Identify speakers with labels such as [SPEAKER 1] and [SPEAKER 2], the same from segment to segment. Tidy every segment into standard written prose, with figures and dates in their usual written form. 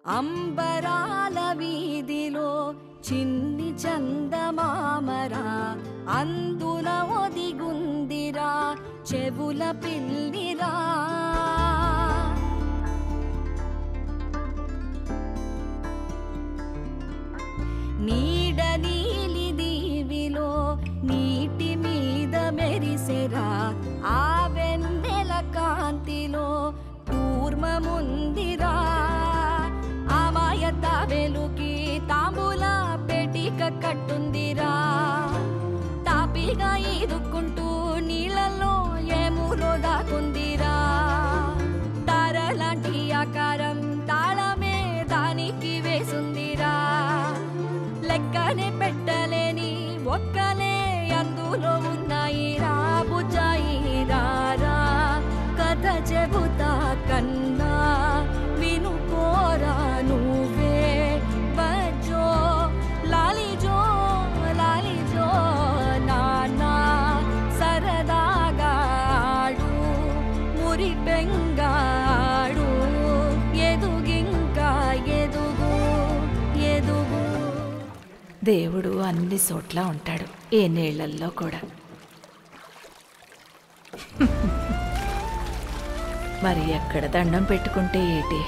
[SPEAKER 1] అంబరాల వీధిలో చిన్ని చందమామరా అందున ఒదిగుందిరా చెవుల పిల్లిరా నీడ నీలి దీవిలో నీటి మీద మెరిసెరా ఆ వెన్నెల కాంతిలో కూర్మముందిరా అమాయత వెలుకి తాంబూల పెటిక కట్టుందిరా తాపిగా ఈదుకుంటూ నీళ్ళల్లో ఏములో దాకుందిరా తారలాంటి ఆకారం తాళమే దానికి వేసుందిరా లెక్కనే పెట్టలేని ఒక్కలే అందులో ఉన్నాయిరా బుజ్జాయిరా కథ చెబుతా కన్నా వినుకోరా నువ్వే బజ్జో లాలిజో లాలిజో నానా సరదాగా ఆడు మురి బెంగాడు ఎదుగింకా ఎదుగు ఎదుగు. దేవుడు అన్ని చోట్ల ఉంటాడు, ఏ నీళ్లల్లో కూడా. మరి ఎక్కడ దండం పెట్టుకుంటే ఏటి?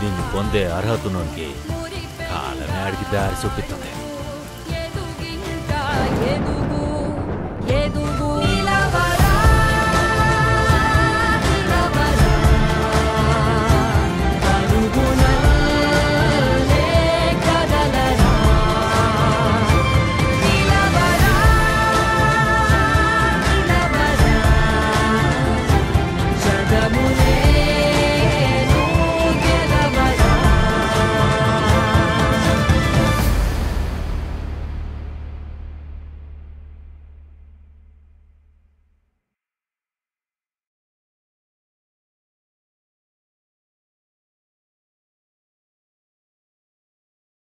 [SPEAKER 2] దీన్ని పొందే అర్హతలోనికి కాలమే అడిగి దారి చూపిస్తుంది.